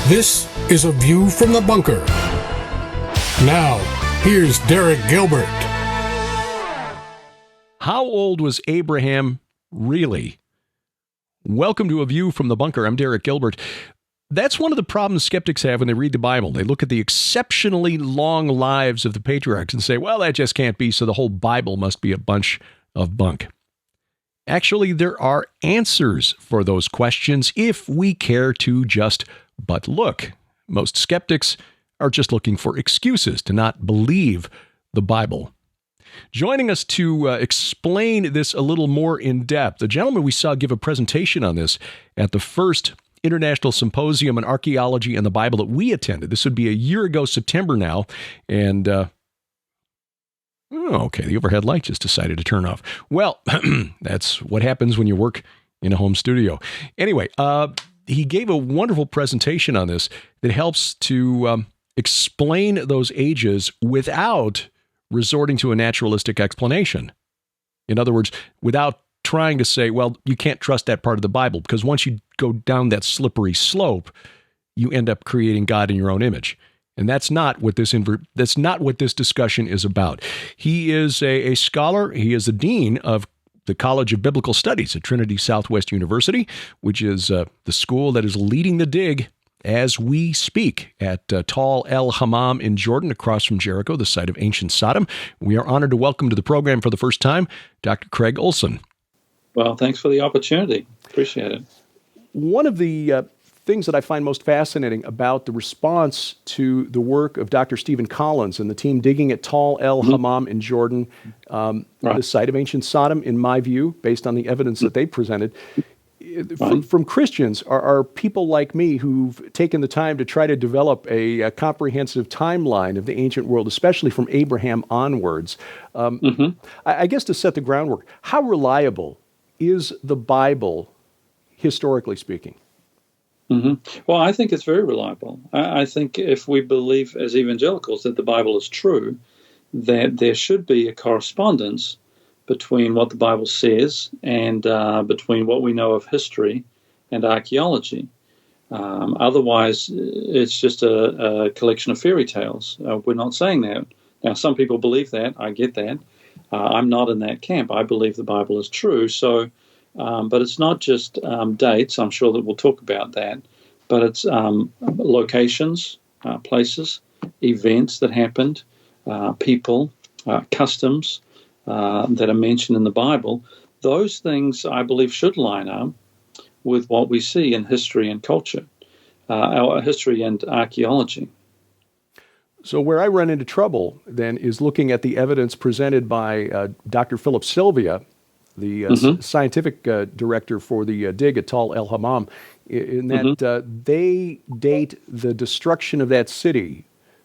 This is A View from the Bunker. Now, here's Derek Gilbert. How old was Abraham really? Welcome to A View from the Bunker. I'm Derek Gilbert. That's one of the problems skeptics have when they read the Bible. They look at the exceptionally long lives of the patriarchs and say, well, that just can't be, so the whole Bible must be a bunch of bunk. Actually, there are answers for those questions if we care to just but look. Most skeptics are just looking for excuses to not believe the Bible. Joining us to explain this a little more in depth, the gentleman we saw give a presentation on this at the first International Symposium on Archaeology and the Bible that we attended. This would be a year ago, September now, and okay, the overhead light just decided to turn off. Well, that's what happens when you work in a home studio. Anyway, he gave a wonderful presentation on this that helps to explain those ages without resorting to a naturalistic explanation. In other words, without trying to say, well, you can't trust that part of the Bible, because once you go down that slippery slope, you end up creating God in your own image. And that's not what this discussion is about. He is a scholar. He is the dean of the College of Biblical Studies at Trinity Southwest University, which is the school that is leading the dig as we speak at el-Hammam in Jordan, across from Jericho, the site of ancient Sodom. We are honored to welcome to the program for the first time Dr. Craig Olson. Well, thanks for the opportunity. Appreciate it. One of the things that I find most fascinating about the response to the work of Dr. Stephen Collins and the team digging at el-Hammam in Jordan, the site of ancient Sodom, in my view, based on the evidence that they presented, from Christians are people like me who've taken the time to try to develop a comprehensive timeline of the ancient world, especially from Abraham onwards. I guess to set the groundwork, how reliable is the Bible, historically speaking? Well, I think it's very reliable. I think if we believe as evangelicals that the Bible is true, that there should be a correspondence between what the Bible says and between what we know of history and archaeology. Otherwise, it's just a collection of fairy tales. We're not saying that. Now, some people believe that. I get that. I'm not in that camp. I believe the Bible is true. So, but it's not just dates. I'm sure that we'll talk about that. But it's locations, places, events that happened, people, customs that are mentioned in the Bible. Those things, I believe, should line up with what we see in history and culture, our history and archaeology. So where I run into trouble, then, is looking at the evidence presented by Dr. Philip Sylvia, the scientific director for the dig at el-Hammam, in that they date the destruction of that city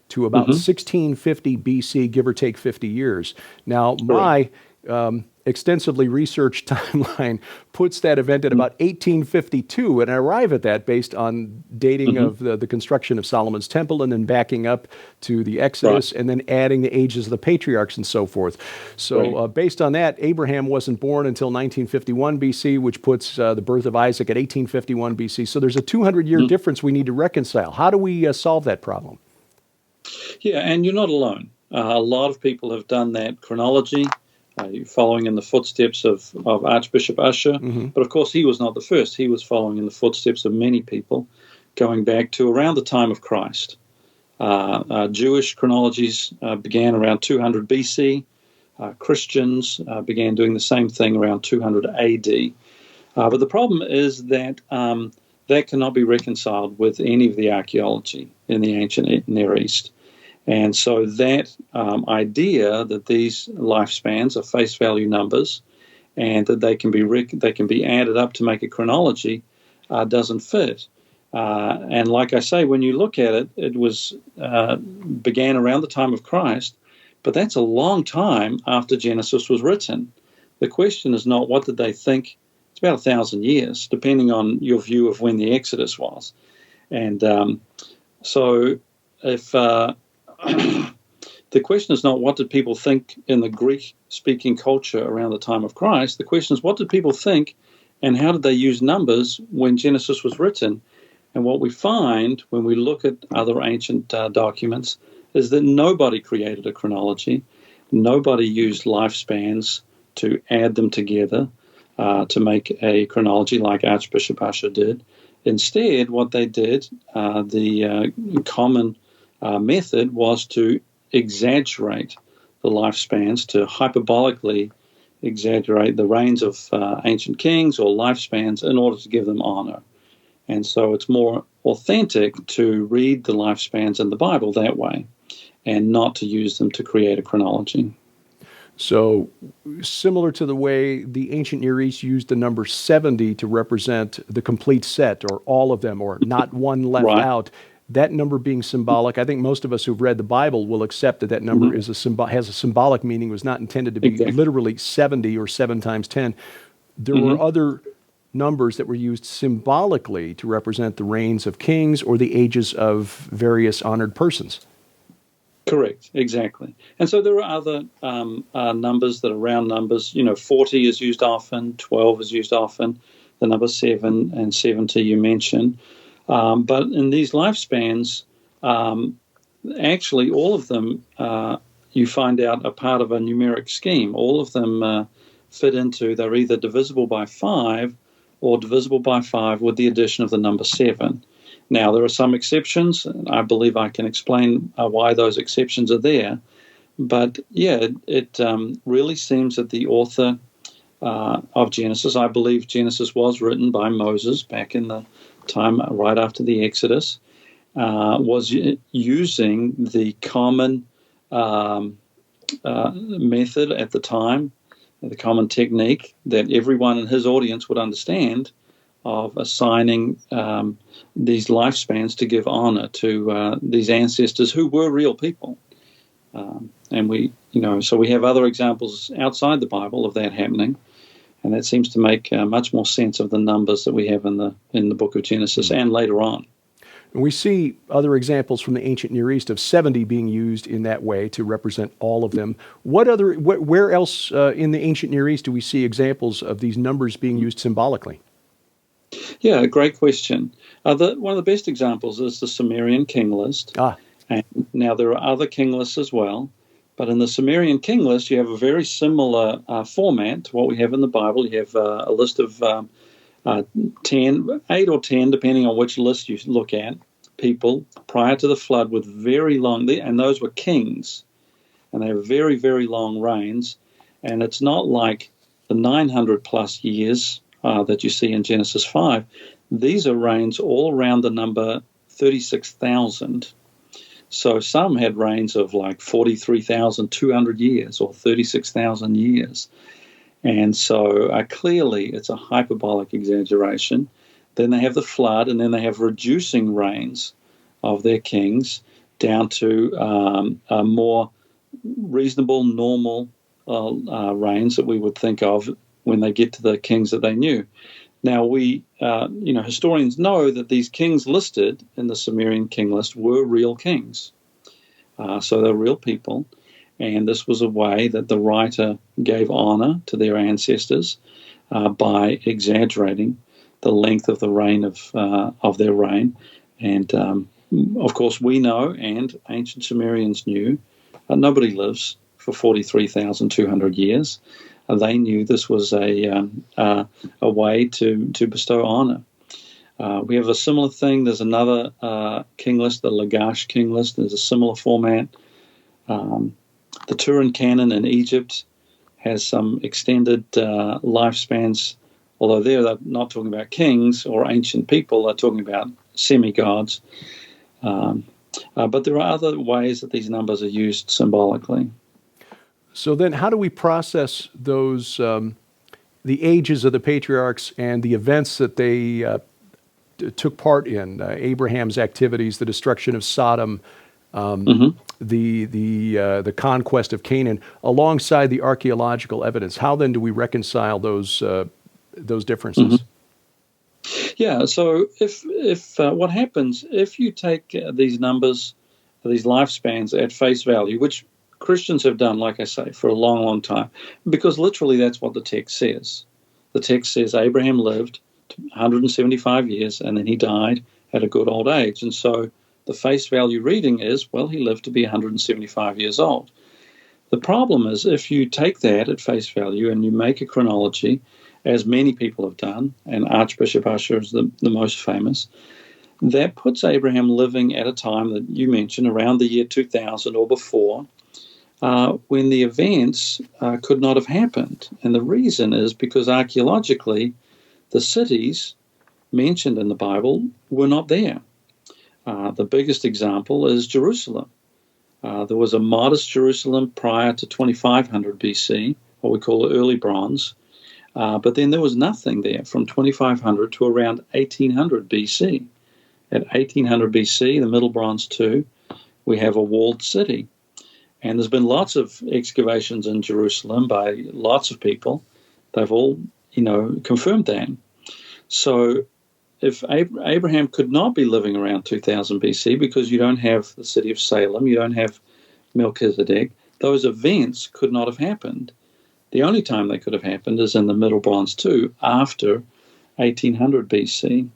to about 1650 BC, give or take 50 years. Now, my extensively researched timeline puts that event at about 1852, and I arrive at that based on dating of the construction of Solomon's Temple, and then backing up to the Exodus, and then adding the ages of the patriarchs and so forth. So based on that, Abraham wasn't born until 1951 BC, which puts the birth of Isaac at 1851 BC. So there's a 200-year difference we need to reconcile. How do we solve that problem? Yeah, and you're not alone. A lot of people have done that chronology, following in the footsteps of Archbishop Usher. But of course, he was not the first. He was following in the footsteps of many people, going back to around the time of Christ. Jewish chronologies began around 200 BC. Christians began doing the same thing around 200 AD. But the problem is that that cannot be reconciled with any of the archaeology in the ancient Near East. And so that idea that these lifespans are face value numbers and that they can be added up to make a chronology doesn't fit. And like I say, when you look at it, it was began around the time of Christ, but that's a long time after Genesis was written. The question is not what did they think. It's about 1,000 years, depending on your view of when the Exodus was. And so if the question is not what did people think in the Greek-speaking culture around the time of Christ. The question is what did people think and how did they use numbers when Genesis was written? And what we find when we look at other ancient documents is that nobody created a chronology. Nobody used lifespans to add them together to make a chronology like Archbishop Usher did. Instead, what they did, the common method was to exaggerate the lifespans, to hyperbolically exaggerate the reigns of ancient kings or lifespans in order to give them honor. And so it's more authentic to read the lifespans in the Bible that way and not to use them to create a chronology. So similar to the way the ancient Near East used the number 70 to represent the complete set or all of them or not one left Right. out, that number being symbolic, I think most of us who've read the Bible will accept that that number is has a symbolic meaning, was not intended to be literally 70 or 7 times 10. There were other numbers that were used symbolically to represent the reigns of kings or the ages of various honored persons. Correct, exactly. And so there are other numbers that are round numbers. 40 is used often, 12 is used often, the number 7 and 70 you mentioned. But in these lifespans, actually all of them you find out are part of a numeric scheme. All of them fit into, they're either divisible by 5 or divisible by 5 with the addition of the number 7. Now, there are some exceptions, and I believe I can explain why those exceptions are there. But, yeah, it really seems that the author of Genesis, I believe Genesis was written by Moses back in the time right after the Exodus, was using the common method at the time, the common technique that everyone in his audience would understand, of assigning these lifespans to give honor to these ancestors who were real people. And so we have other examples outside the Bible of that happening, and that seems to make much more sense of the numbers that we have in the book of Genesis and later on. And we see other examples from the ancient Near East of 70 being used in that way to represent all of them. Where else in the ancient Near East do we see examples of these numbers being used symbolically? Yeah, great question. One of the best examples is the Sumerian king list. And now there are other king lists as well, but in the Sumerian king list, you have a very similar format to what we have in the Bible. You have a list of 8 or 10, depending on which list you look at, people prior to the flood with very long, and those were kings, and they have very, very long reigns. And it's not like the 900 plus years that you see in Genesis 5. These are reigns all around the number 36,000. So some had reigns of like 43,200 years or 36,000 years. And so clearly it's a hyperbolic exaggeration. Then they have the flood, and then they have reducing reigns of their kings down to more reasonable, normal reigns that we would think of when they get to the kings that they knew. Now, historians know that these kings listed in the Sumerian king list were real kings. So they're real people. And this was a way that the writer gave honor to their ancestors by exaggerating the length of the reign of their reign. And, of course, we know, and ancient Sumerians knew, nobody lives for 43,200 years. They knew this was a way to bestow honor. We have a similar thing. There's another king list, the Lagash king list. There's a similar format. The Turin canon in Egypt has some extended lifespans, although they're not talking about kings or ancient people. They're talking about semi-gods. But there are other ways that these numbers are used symbolically. So then how do we process those, the ages of the patriarchs and the events that they took part in, Abraham's activities, the destruction of Sodom, the conquest of Canaan, alongside the archaeological evidence? How then do we reconcile those differences? Yeah, so if what happens, if you take these numbers, these lifespans at face value, which Christians have done, like I say, for a long, long time, because literally that's what the text says. The text says Abraham lived 175 years, and then he died, at a good old age. And so the face value reading is, well, he lived to be 175 years old. The problem is if you take that at face value and you make a chronology, as many people have done, and Archbishop Usher is the most famous, that puts Abraham living at a time that you mentioned, around the year 2000 or before, when the events could not have happened. And the reason is because archaeologically, the cities mentioned in the Bible were not there. The biggest example is Jerusalem. There was a modest Jerusalem prior to 2500 BC, what we call early bronze, but then there was nothing there from 2500 to around 1800 BC. At 1800 BC, the Middle Bronze too, we have a walled city. And there's been lots of excavations in Jerusalem by lots of people. They've all, confirmed that. So if Abraham could not be living around 2000 BC because you don't have the city of Salem, you don't have Melchizedek, those events could not have happened. The only time they could have happened is in the Middle Bronze too, after 1800 BC.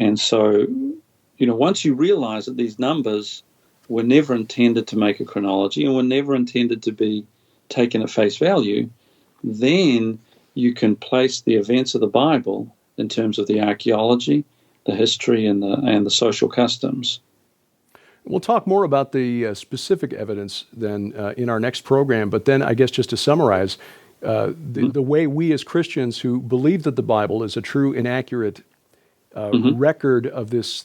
And so, once you realize that these numbers were never intended to make a chronology and were never intended to be taken at face value, then you can place the events of the Bible in terms of the archaeology, the history, and the social customs. We'll talk more about the specific evidence then in our next program, but then I guess just to summarize, the way we as Christians who believe that the Bible is a true and accurate record of this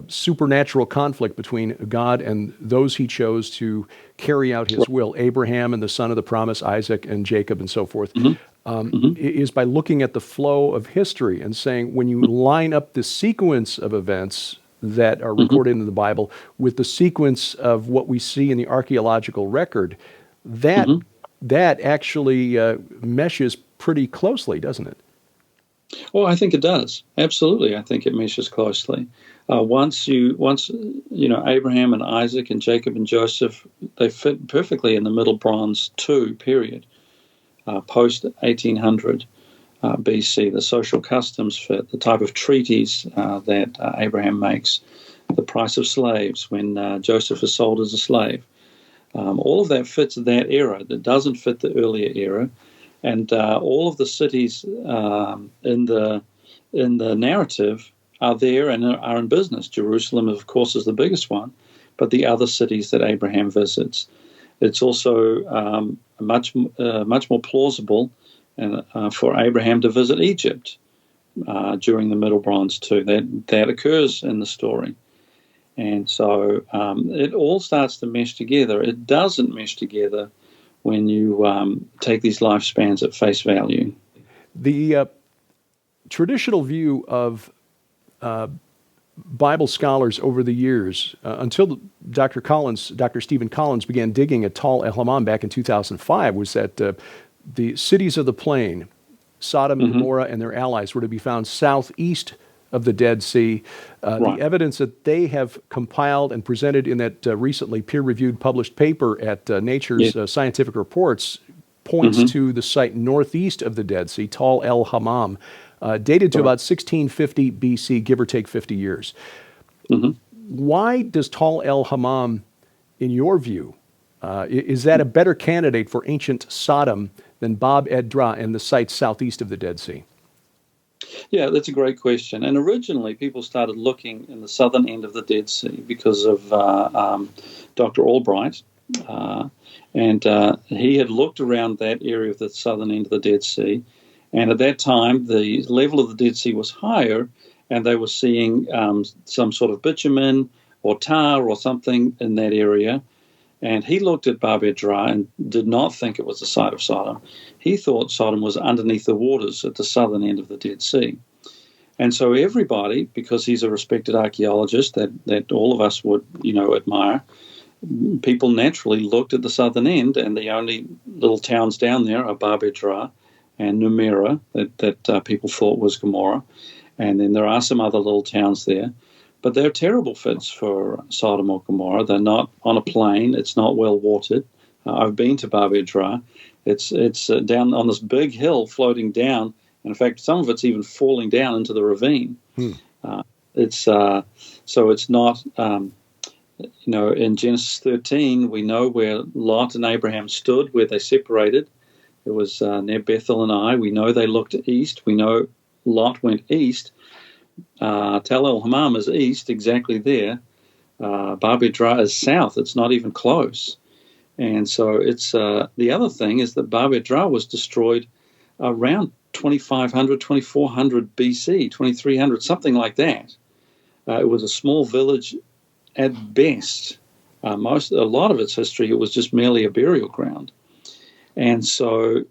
supernatural conflict between God and those he chose to carry out his will, Abraham and the son of the promise, Isaac and Jacob and so forth, is by looking at the flow of history and saying when you line up the sequence of events that are recorded in the Bible with the sequence of what we see in the archaeological record, that actually meshes pretty closely, doesn't it? Oh, I think it does. Absolutely, I think it meshes closely. Once Abraham and Isaac and Jacob and Joseph, they fit perfectly in the Middle Bronze II period, post 1800 BC. The social customs fit, the type of treaties that Abraham makes, the price of slaves when Joseph is sold as a slave. All of that fits that era. That doesn't fit the earlier era. And all of the cities in the narrative are there and are in business. Jerusalem, of course, is the biggest one, but the other cities that Abraham visits. It's also much more plausible for Abraham to visit Egypt during the Middle Bronze too. That occurs in the story. And so it all starts to mesh together. It doesn't mesh together when you take these lifespans at face value. The traditional view of Bible scholars over the years, until Dr. Stephen Collins began digging at el-Hammam back in 2005, was that the cities of the plain, Sodom and Gomorrah and their allies, were to be found southeast of the Dead Sea. The evidence that they have compiled and presented in that recently peer-reviewed published paper at Nature's Scientific Reports points to the site northeast of the Dead Sea, Tal el-Hammam, dated to about 1650 BC, give or take 50 years. Why does Tal el-Hammam, in your view, is that a better candidate for ancient Sodom than Bab ed-Dhra and the sites southeast of the Dead Sea? Yeah, that's a great question. And originally, people started looking in the southern end of the Dead Sea because of Dr. Albright. And he had looked around that area of the southern end of the Dead Sea. And at that time, the level of the Dead Sea was higher, and they were seeing some sort of bitumen or tar or something in that area. And he looked at Bab ed-Dhra and did not think it was the site of Sodom. He thought Sodom was underneath the waters at the southern end of the Dead Sea. And so everybody, because he's a respected archaeologist that all of us would, admire, people naturally looked at the southern end, and the only little towns down there are Bab ed-Dhra and Numera that people thought was Gomorrah. And then there are some other little towns there. But they're terrible fits for Sodom or Gomorrah. They're not on a plain. It's not well watered. I've been to Bab ed-Dhra. It's down on this big hill floating down. In fact, some of it's even falling down into the ravine. It's so it's not. In Genesis 13, we know where Lot and Abraham stood, where they separated. It was near Bethel and Ai. We know they looked east. We know Lot went east. Tel el-Hammam is east, exactly there. ed-Dhra is south. It's not even close. And so it's the other thing is that ed-Dhra was destroyed around 2500, 2400 BC, 2300, something like that. It was a small village at best. A lot of its history, it was just merely a burial ground. And so,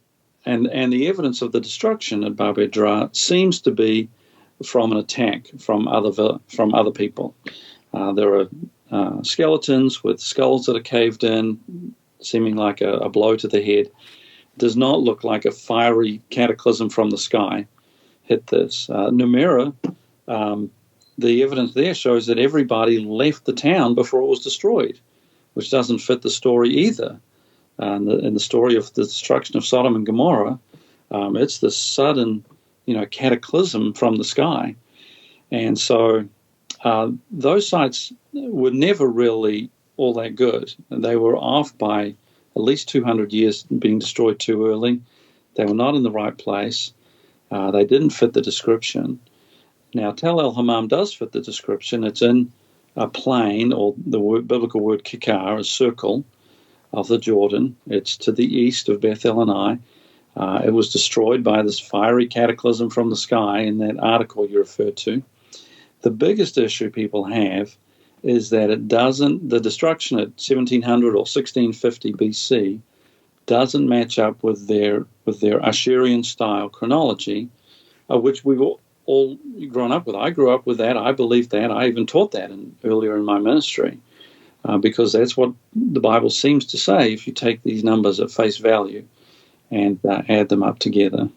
and the evidence of the destruction at ed-Dhra seems to be from an attack from other people. There are skeletons with skulls that are caved in, seeming like a blow to the head. It does not look like a fiery cataclysm from the sky hit this. Numera, the evidence there shows that everybody left the town before it was destroyed, which doesn't fit the story either. In the story of the destruction of Sodom and Gomorrah, it's the sudden, cataclysm from the sky. And so those sites were never really all that good. They were off by at least 200 years being destroyed too early. They were not in the right place. They didn't fit the description. Now, Tel el-Hammam does fit the description. It's in a plain, or the biblical word kikar, a circle of the Jordan. It's to the east of Bethel and Ai. It was destroyed by this fiery cataclysm from the sky in that article you referred to. The biggest issue people have is that the destruction at 1700 or 1650 BC doesn't match up with their Assyrian style chronology, which we've all grown up with. I grew up with that. I believed that. I even taught that earlier in my ministry, because that's what the Bible seems to say if you take these numbers at face value and add them up together.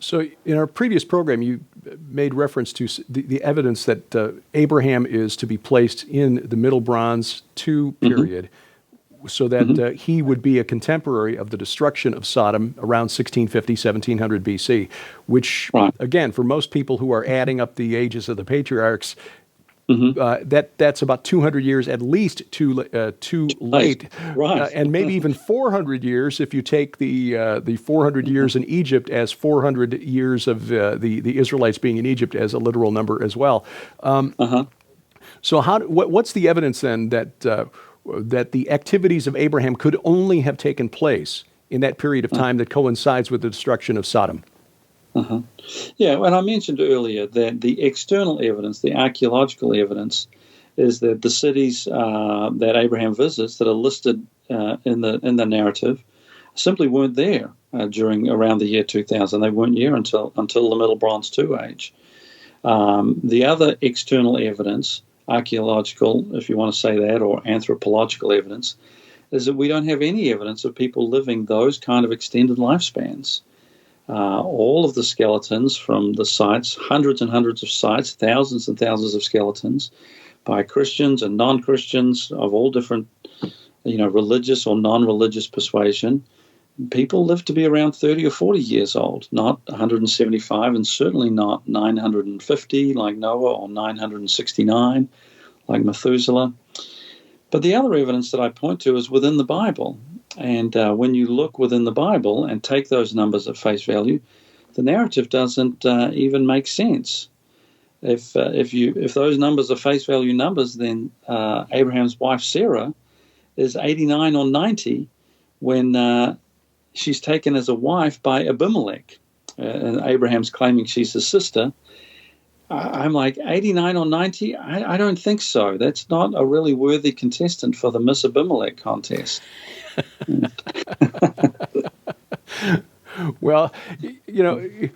So in our previous program, you made reference to the evidence that Abraham is to be placed in the Middle Bronze II period, so that he would be a contemporary of the destruction of Sodom around 1650, 1700 BC, which, again, for most people who are adding up the ages of the patriarchs, that's about 200 years at least too late, and maybe even 400 years if you take the 400 years in Egypt as 400 years of the Israelites being in Egypt as a literal number as well. So what's the evidence then that the activities of Abraham could only have taken place in that period of time that coincides with the destruction of Sodom? Yeah, and I mentioned earlier that the external evidence, the archaeological evidence, is that the cities that Abraham visits that are listed in the narrative simply weren't there around the year 2000. They weren't here until the Middle Bronze II age. The other external evidence, archaeological, if you want to say that, or anthropological evidence, is that we don't have any evidence of people living those kind of extended lifespans. All of the skeletons from the sites, hundreds and hundreds of sites, thousands and thousands of skeletons by Christians and non-Christians of all different, religious or non-religious persuasion. People live to be around 30 or 40 years old, not 175, and certainly not 950 like Noah or 969 like Methuselah. But the other evidence that I point to is within the Bible. And when you look within the Bible and take those numbers at face value, the narrative doesn't even make sense. If those numbers are face value numbers, then Abraham's wife Sarah is 89 or 90 when she's taken as a wife by Abimelech, and Abraham's claiming she's his sister. I'm like, 89 or 90? I don't think so. That's not a really worthy contestant for the Miss Abimelech contest. Well, add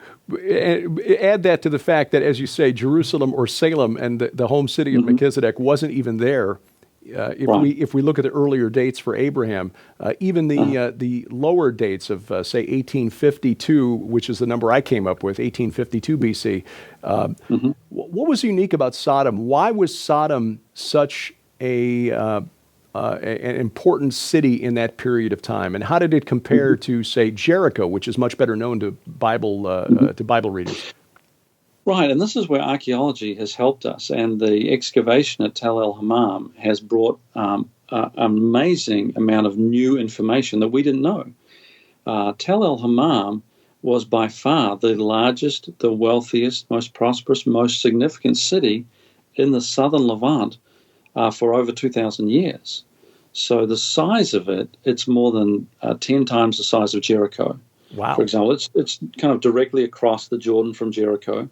that to the fact that, as you say, Jerusalem or Salem and the home city of Melchizedek wasn't even there. If we look at the earlier dates for Abraham, even the lower dates of, say, 1852, which is the number I came up with, 1852 BC, what was unique about Sodom? Why was Sodom such an important city in that period of time, and how did it compare to, say, Jericho, which is much better known to Bible readers? Right, and this is where archaeology has helped us, and the excavation at Tel el-Hammam has brought an amazing amount of new information that we didn't know. Tel el-Hammam was by far the largest, the wealthiest, most prosperous, most significant city in the southern Levant for over 2,000 years. So the size of it, it's more than 10 times the size of Jericho. Wow. For example, it's kind of directly across the Jordan from Jericho,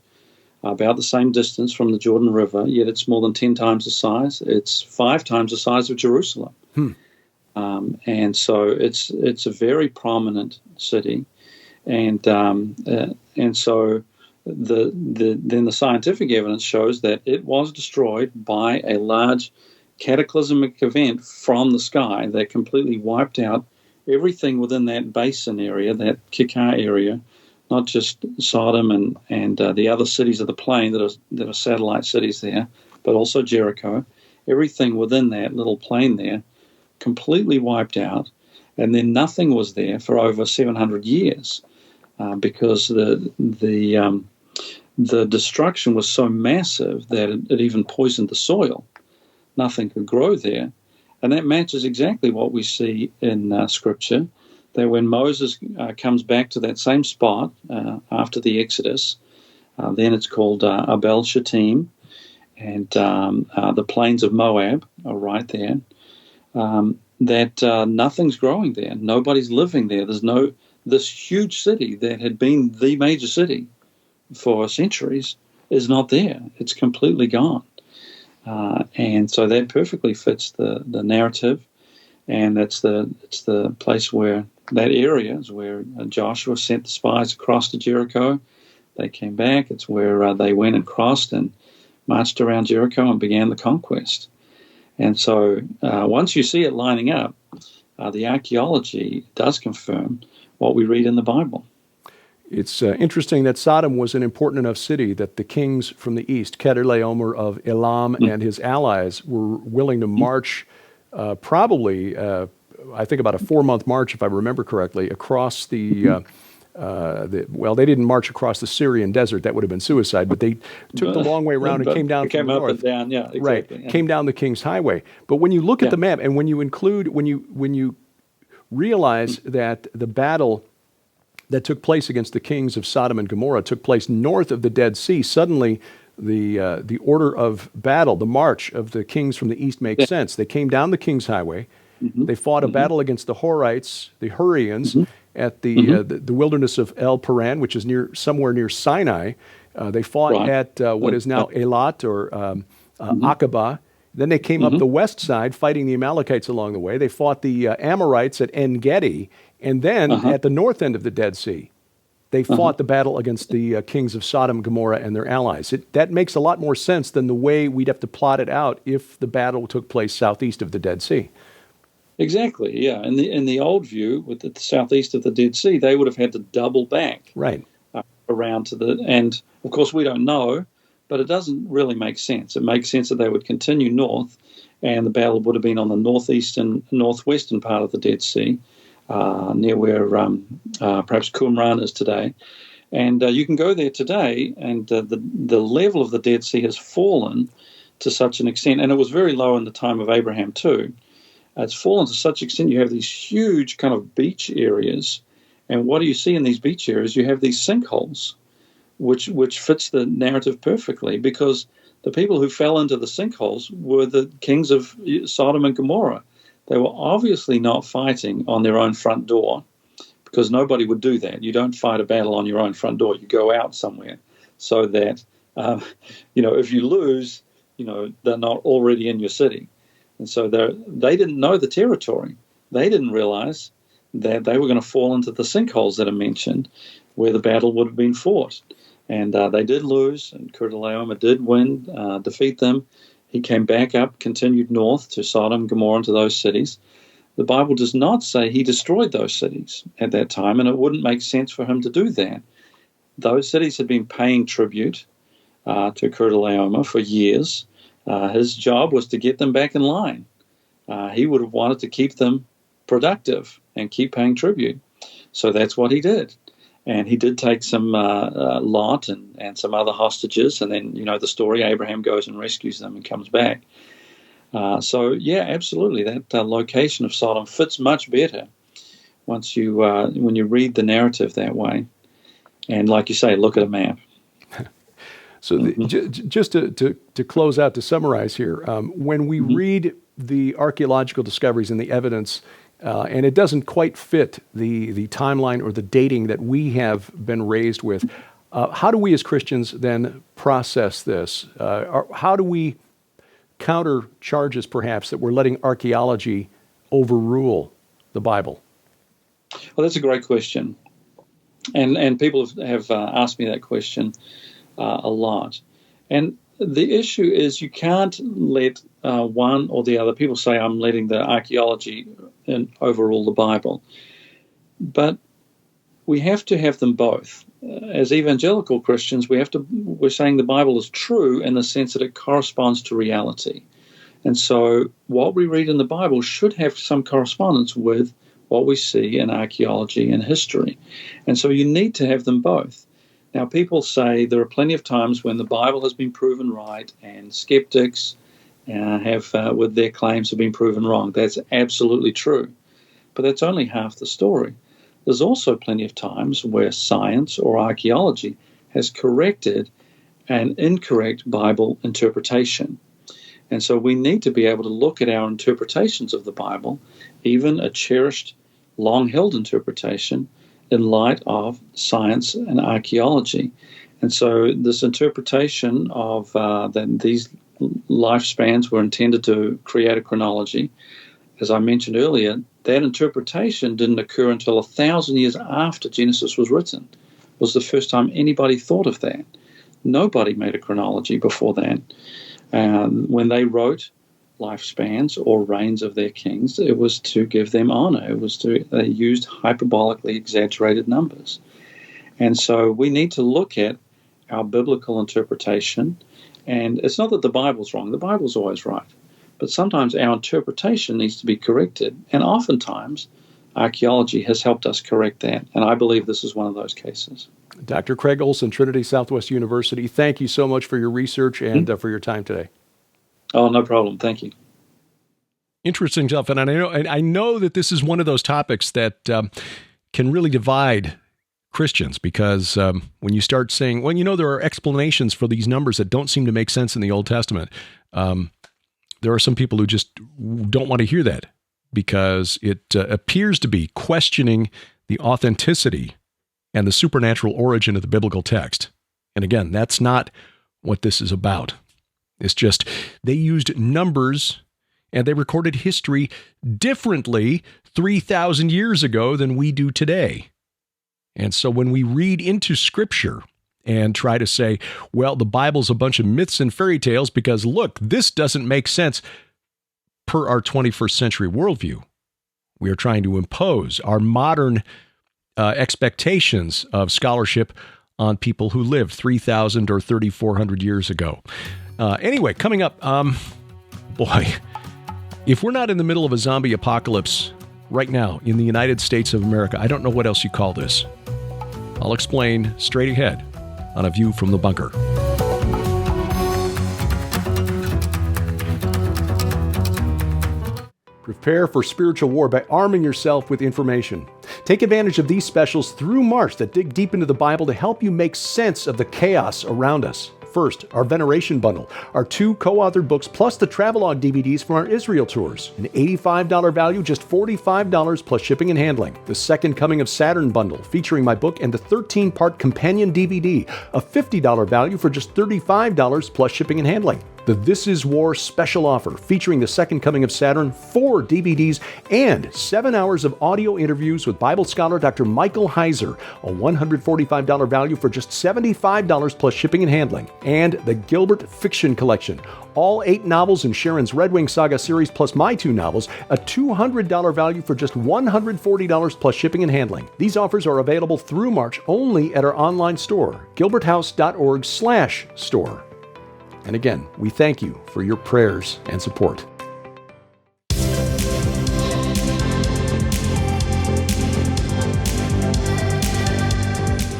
about the same distance from the Jordan River, yet it's more than 10 times the size. It's 5 times the size of Jerusalem. And so it's a very prominent city. And so then the scientific evidence shows that it was destroyed by a large cataclysmic event from the sky that completely wiped out everything within that basin area, that Kikar area, not just Sodom and the other cities of the plain that are satellite cities there, but also Jericho. Everything within that little plain there completely wiped out, and then nothing was there for over 700 years because the destruction was so massive that it even poisoned the soil. Nothing could grow there, and that matches exactly what we see in Scripture. That when Moses comes back to that same spot after the Exodus, then it's called Abel Shittim, and the plains of Moab are right there, that nothing's growing there. Nobody's living there. There's this huge city that had been the major city for centuries is not there. It's completely gone. And so that perfectly fits the narrative, and it's the place where that area is where Joshua sent the spies across to Jericho. They came back. It's where they went and crossed and marched around Jericho and began the conquest. And so once you see it lining up, the archaeology does confirm what we read in the Bible. It's interesting that Sodom was an important enough city that the kings from the east, Chedorlaomer of Elam and his allies, were willing to march probably, I think about a 4-month march, if I remember correctly, across they didn't march across the Syrian desert. That would have been suicide, but they took the long way around and came down from the north. Up and down, yeah, exactly. Right, yeah. Came down the King's Highway. But when you look at the map and when you realize that the battle that took place against the kings of Sodom and Gomorrah took place north of the Dead Sea, suddenly the order of battle, the march of the kings from the east makes sense. They came down the King's Highway. They fought a battle against the Horites, the Hurrians, at the wilderness of El Paran, which is somewhere near Sinai. They fought at what is now Eilat or Aqaba. Then they came up the west side, fighting the Amalekites along the way. They fought the Amorites at En-Gedi. And then at the north end of the Dead Sea, they fought the battle against the kings of Sodom, Gomorrah, and their allies. That makes a lot more sense than the way we'd have to plot it out if the battle took place southeast of the Dead Sea. Exactly, yeah. In the old view, with the southeast of the Dead Sea, they would have had to double back around to and of course we don't know, but it doesn't really make sense. It makes sense that they would continue north, and the battle would have been on the northwestern part of the Dead Sea, near where perhaps Qumran is today. And you can go there today, and the level of the Dead Sea has fallen to such an extent, and it was very low in the time of Abraham too. It's fallen to such extent you have these huge kind of beach areas, and what do you see in these beach areas? You have these sinkholes, which fits the narrative perfectly, because the people who fell into the sinkholes were the kings of Sodom and Gomorrah. They were obviously not fighting on their own front door, because nobody would do that. You don't fight a battle on your own front door. You go out somewhere so that, if you lose, they're not already in your city. And so they didn't know the territory. They didn't realize that they were going to fall into the sinkholes that are mentioned, where the battle would have been fought. And they did lose, and Chedorlaomer did win, defeat them. He came back up, continued north to Sodom, Gomorrah, and to those cities. The Bible does not say he destroyed those cities at that time, and it wouldn't make sense for him to do that. Those cities had been paying tribute to Chedorlaomer for years. His job was to get them back in line. He would have wanted to keep them productive and keep paying tribute. So that's what he did. And he did take some Lot and some other hostages, and then, the story, Abraham goes and rescues them and comes back. So, yeah, absolutely, that location of Sodom fits much better once when you read the narrative that way. And like you say, look at a map. So just to close out, to summarize here, when we read the archaeological discoveries and the evidence, and it doesn't quite fit the timeline or the dating that we have been raised with, how do we as Christians then process this? How do we counter charges, perhaps, that we're letting archaeology overrule the Bible? Well, that's a great question. And people have asked me that question a lot. And the issue is you can't let one or the other. People say I'm letting the archaeology overrule the Bible. But we have to have them both. As evangelical Christians, we're saying the Bible is true in the sense that it corresponds to reality. And so what we read in the Bible should have some correspondence with what we see in archaeology and history. And so you need to have them both. Now, people say there are plenty of times when the Bible has been proven right and skeptics with their claims have been proven wrong. That's absolutely true. But that's only half the story. There's also plenty of times where science or archaeology has corrected an incorrect Bible interpretation. And so we need to be able to look at our interpretations of the Bible, even a cherished, long-held interpretation, in light of science and archaeology. And so this interpretation of that these lifespans were intended to create a chronology, as I mentioned earlier, that interpretation didn't occur until 1,000 years after Genesis was written. It was the first time anybody thought of that. Nobody made a chronology before that. When they wrote lifespans or reigns of their kings, it was to give them honor. They used hyperbolically exaggerated numbers. And so we need to look at our biblical interpretation. And it's not that the Bible's wrong. The Bible's always right. But sometimes our interpretation needs to be corrected. And oftentimes, archaeology has helped us correct that. And I believe this is one of those cases. Dr. Craig Olson, Trinity Southwest University, thank you so much for your research and for your time today. Oh, no problem. Thank you. Interesting stuff. And I know that this is one of those topics that can really divide Christians, because when you start saying, well, there are explanations for these numbers that don't seem to make sense in the Old Testament, there are some people who just don't want to hear that because it appears to be questioning the authenticity and the supernatural origin of the biblical text. And again, that's not what this is about. It's just they used numbers and they recorded history differently 3,000 years ago than we do today. And so when we read into Scripture and try to say, well, the Bible's a bunch of myths and fairy tales because, look, this doesn't make sense per our 21st century worldview. We are trying to impose our modern expectations of scholarship on people who lived 3,000 or 3,400 years ago. Anyway, coming up, if we're not in the middle of a zombie apocalypse right now in the United States of America, I don't know what else you call this. I'll explain straight ahead on A View from the Bunker. Prepare for spiritual war by arming yourself with information. Take advantage of these specials through March that dig deep into the Bible to help you make sense of the chaos around us. First, our Veneration Bundle, our 2 co-authored books plus the travelogue DVDs from our Israel tours. An $85 value, just $45 plus shipping and handling. The Second Coming of Saturn Bundle, featuring my book and the 13-part companion DVD, a $50 value for just $35 plus shipping and handling. The This Is War special offer, featuring the Second Coming of Saturn, 4 DVDs, and 7 hours of audio interviews with Bible scholar Dr. Michael Heiser, a $145 value for just $75 plus shipping and handling. And the Gilbert Fiction Collection, all 8 novels in Sharon's Red Wing Saga series plus my 2 novels, a $200 value for just $140 plus shipping and handling. These offers are available through March only at our online store, gilberthouse.org/store. And again, we thank you for your prayers and support.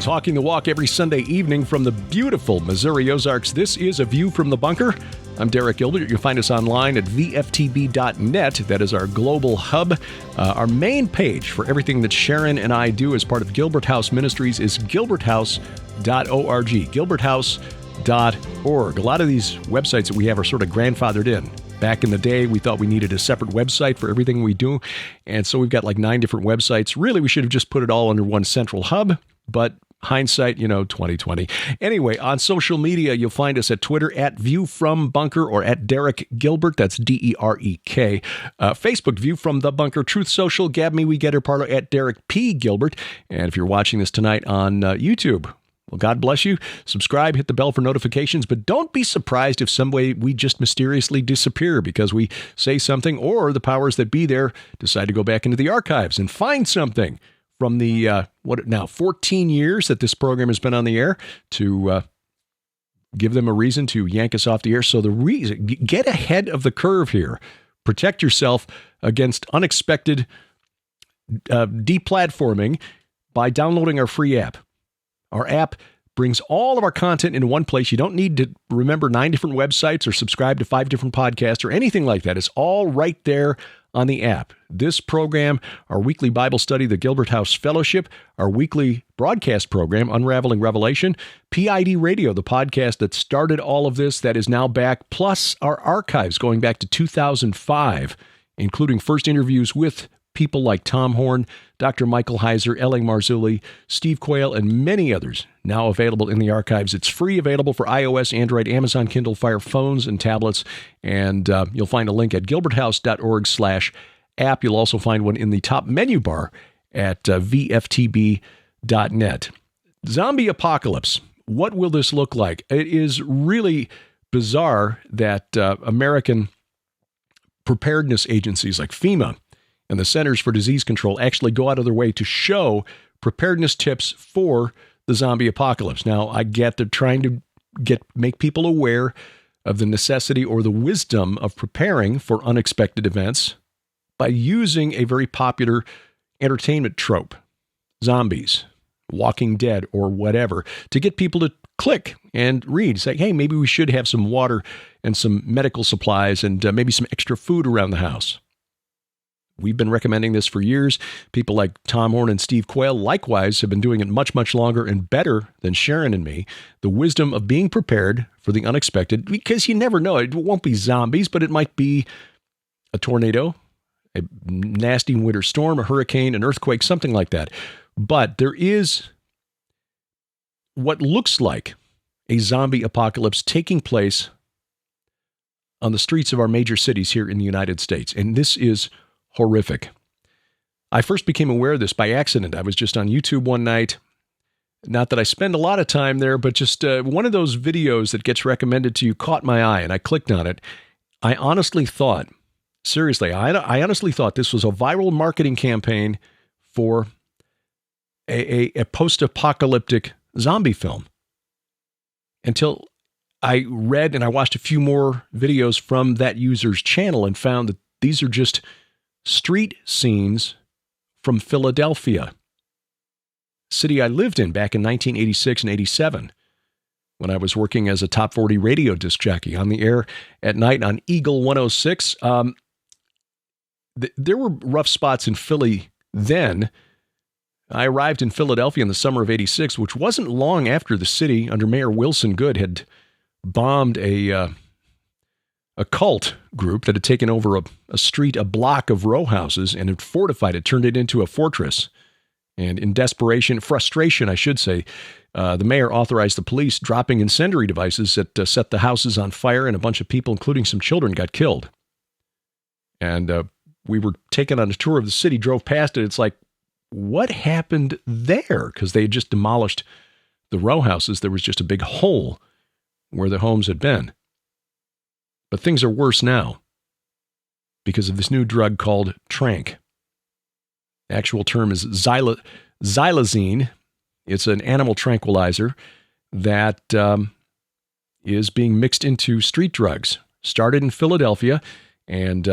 Talking the walk every Sunday evening from the beautiful Missouri Ozarks. This is A View from the Bunker. I'm Derek Gilbert. You'll find us online at VFTB.net. That is our global hub. Our main page for everything that Sharon and I do as part of Gilbert House Ministries is gilberthouse.org. Gilberthouse.org. A lot of these websites that we have are sort of grandfathered in. Back in the day, we thought we needed a separate website for everything we do. And so we've got like 9 different websites. Really, we should have just put it all under one central hub. But hindsight, 2020. Anyway, on social media, you'll find us at Twitter at View From Bunker or at Derek Gilbert. That's DEREK. Facebook, View From the Bunker. Truth Social, Gab Me We Get Her Parlor at Derek P. Gilbert. And if you're watching this tonight on YouTube, well, God bless you. Subscribe, hit the bell for notifications, but don't be surprised if some way we just mysteriously disappear because we say something or the powers that be there decide to go back into the archives and find something from the, 14 years that this program has been on the air to give them a reason to yank us off the air. So the reason, get ahead of the curve here. Protect yourself against unexpected deplatforming by downloading our free app. Our app brings all of our content into one place. You don't need to remember 9 different websites or subscribe to 5 different podcasts or anything like that. It's all right there on the app. This program, our weekly Bible study, the Gilbert House Fellowship, our weekly broadcast program, Unraveling Revelation, PID Radio, the podcast that started all of this, that is now back, plus our archives going back to 2005, including first interviews with people like Tom Horn, Dr. Michael Heiser, L.A. Marzulli, Steve Quayle, and many others now available in the archives. It's free, available for iOS, Android, Amazon Kindle Fire phones and tablets, and you'll find a link at gilberthouse.org/app. You'll also find one in the top menu bar at VFTB.net. Zombie apocalypse. What will this look like? It is really bizarre that American preparedness agencies like FEMA and the Centers for Disease Control actually go out of their way to show preparedness tips for the zombie apocalypse. Now, I get they're trying to make people aware of the necessity or the wisdom of preparing for unexpected events by using a very popular entertainment trope, zombies, Walking Dead, or whatever, to get people to click and read. Say, hey, maybe we should have some water and some medical supplies and maybe some extra food around the house. We've been recommending this for years. People like Tom Horn and Steve Quayle, likewise, have been doing it much, much longer and better than Sharon and me. The wisdom of being prepared for the unexpected, because you never know. It won't be zombies, but it might be a tornado, a nasty winter storm, a hurricane, an earthquake, something like that. But there is what looks like a zombie apocalypse taking place on the streets of our major cities here in the United States. And this is horrific. I first became aware of this by accident. I was just on YouTube one night. Not that I spend a lot of time there, but just one of those videos that gets recommended to you caught my eye, and I clicked on it. I honestly thought, seriously, I honestly thought this was a viral marketing campaign for a post-apocalyptic zombie film. Until I read and I watched a few more videos from that user's channel and found that these are just street scenes from Philadelphia, city I lived in back in 1986 and 87 when I was working as a top 40 radio disc jockey on the air at night on Eagle 106. There were rough spots in Philly then. I arrived in Philadelphia in the summer of 86, which wasn't long after the city under Mayor Wilson Goode had bombed a cult group that had taken over a block of row houses and had fortified it, turned it into a fortress. And in frustration, I should say, the mayor authorized the police dropping incendiary devices that set the houses on fire, and a bunch of people, including some children, got killed. And we were taken on a tour of the city, drove past it. It's like, what happened there? Because they had just demolished the row houses. There was just a big hole where the homes had been. But things are worse now because of this new drug called Tranq. The actual term is xylazine. It's an animal tranquilizer that is being mixed into street drugs. Started in Philadelphia, and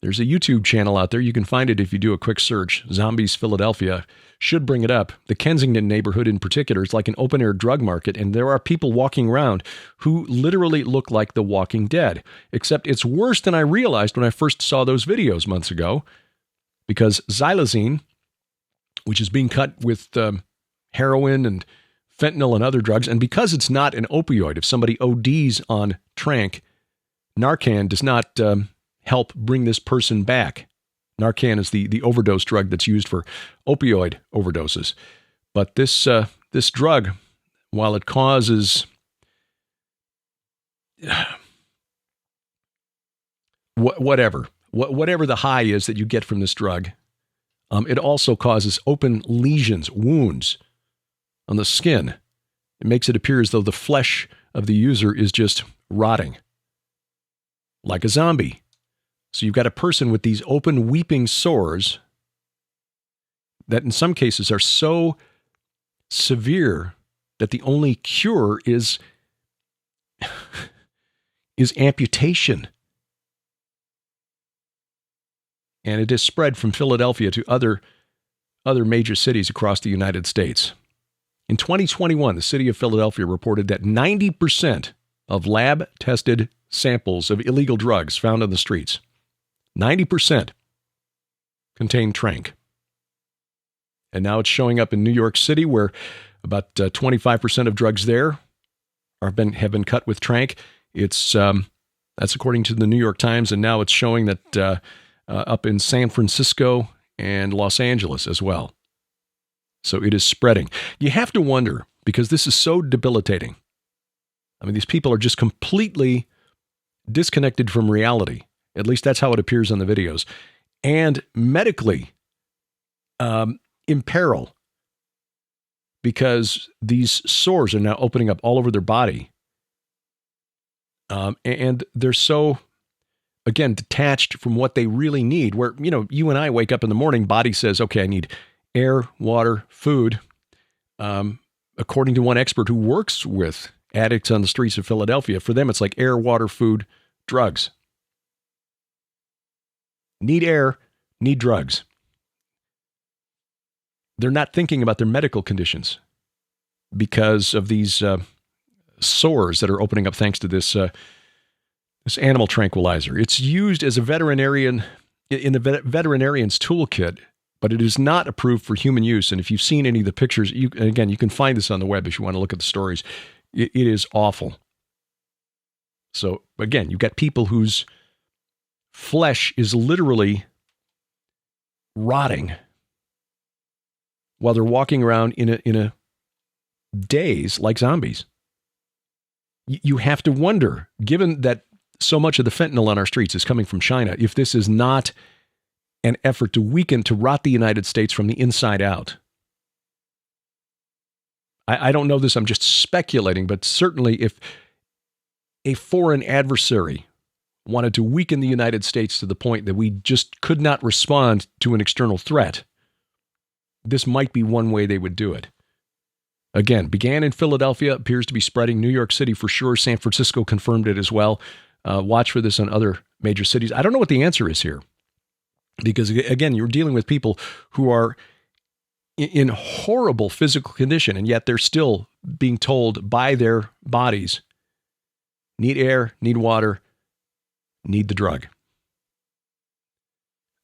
There's a YouTube channel out there. You can find it if you do a quick search. Zombies Philadelphia should bring it up. The Kensington neighborhood in particular is like an open-air drug market, and there are people walking around who literally look like the Walking Dead. Except it's worse than I realized when I first saw those videos months ago, because xylazine, which is being cut with heroin and fentanyl and other drugs, and because it's not an opioid, if somebody ODs on Trank, Narcan does not help bring this person back. Narcan is the overdose drug that's used for opioid overdoses. But this drug, while it causes whatever the high is that you get from this drug, it also causes open lesions, wounds on the skin. It makes it appear as though the flesh of the user is just rotting, like a zombie. So you've got a person with these open weeping sores that in some cases are so severe that the only cure is amputation. And it has spread from Philadelphia to other major cities across the United States. In 2021, the city of Philadelphia reported that 90% of lab-tested samples of illegal drugs found on the streets, 90% contain Trank. And now it's showing up in New York City, where about 25% of drugs there have been cut with Trank. That's according to the New York Times, and now it's showing that up in San Francisco and Los Angeles as well. So it is spreading. You have to wonder, because this is so debilitating. I mean, these people are just completely disconnected from reality. At least that's how it appears on the videos. And medically in peril, because these sores are now opening up all over their body. And they're so, again, detached from what they really need. Where, you and I wake up in the morning, body says, okay, I need air, water, food. According to one expert who works with addicts on the streets of Philadelphia, for them, it's like air, water, food, drugs. Need air, need drugs. They're not thinking about their medical conditions because of these sores that are opening up thanks to this animal tranquilizer. It's used as a veterinarian's toolkit, but it is not approved for human use. And if you've seen any of the pictures, you can find this on the web if you want to look at the stories. It is awful. So again, you've got people whose flesh is literally rotting while they're walking around in a daze like zombies. You have to wonder, given that so much of the fentanyl on our streets is coming from China, if this is not an effort to rot the United States from the inside out. I don't know this, I'm just speculating, but certainly if a foreign adversary wanted to weaken the United States to the point that we just could not respond to an external threat, this might be one way they would do it. Again, began in Philadelphia, appears to be spreading. New York City for sure. San Francisco confirmed it as well. Watch for this on other major cities. I don't know what the answer is here. Because again, you're dealing with people who are in horrible physical condition, and yet they're still being told by their bodies, need air, need water, need the drug.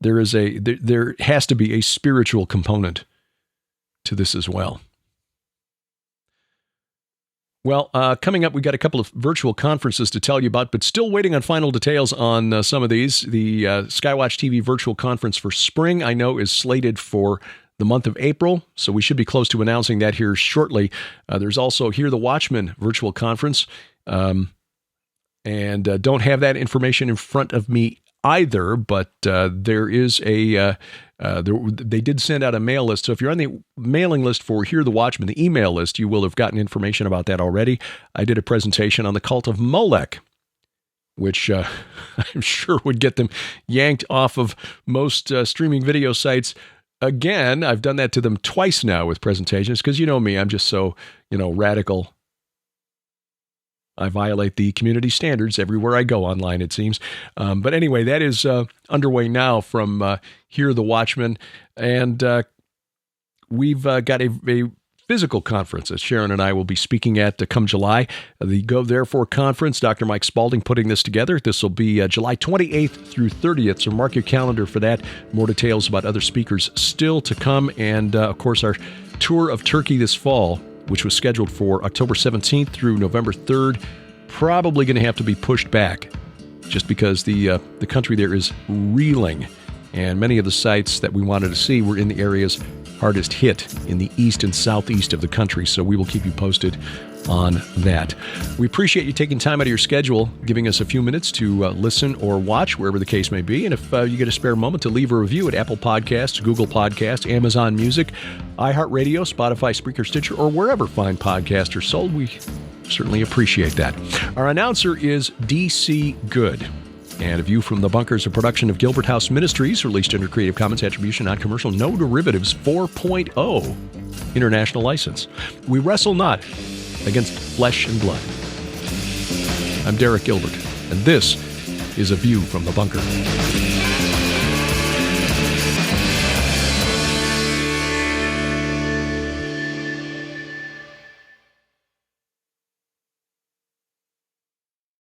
There has to be a spiritual component to this as well. Well, coming up, we've got a couple of virtual conferences to tell you about, but still waiting on final details on some of these. The Skywatch TV virtual conference for spring, I know, is slated for the month of April, so we should be close to announcing that here shortly. There's also Hear the Watchman virtual conference, and don't have that information in front of me either, but there is they did send out a mail list. So if you're on the mailing list for Hear the Watchman, the email list, you will have gotten information about that already. I did a presentation on the cult of Molech, which I'm sure would get them yanked off of most streaming video sites. Again, I've done that to them twice now with presentations because you know me, I'm just so, radical. I violate the community standards everywhere I go online, it seems. But anyway, that is underway now from Hear the Watchman. And we've got a physical conference that Sharon and I will be speaking at come July. The Go Therefore Conference, Dr. Mike Spalding putting this together. This will be July 28th through 30th, so mark your calendar for that. More details about other speakers still to come. And, of course, our tour of Turkey this fall, which was scheduled for October 17th through November 3rd, probably going to have to be pushed back just because the country there is reeling. And many of the sites that we wanted to see were in the areas hardest hit in the east and southeast of the country. So we will keep you posted on that. We appreciate you taking time out of your schedule, giving us a few minutes to listen or watch, wherever the case may be. And if you get a spare moment to leave a review at Apple Podcasts, Google Podcasts, Amazon Music, iHeartRadio, Spotify, Spreaker, Stitcher, or wherever fine podcasts are sold, we certainly appreciate that. Our announcer is D.C. Good. And A View from the Bunker is a production of Gilbert House Ministries, released under Creative Commons Attribution, Non-Commercial, No Derivatives 4.0 International License. We wrestle not against flesh and blood. I'm Derek Gilbert, and this is A View from the Bunker.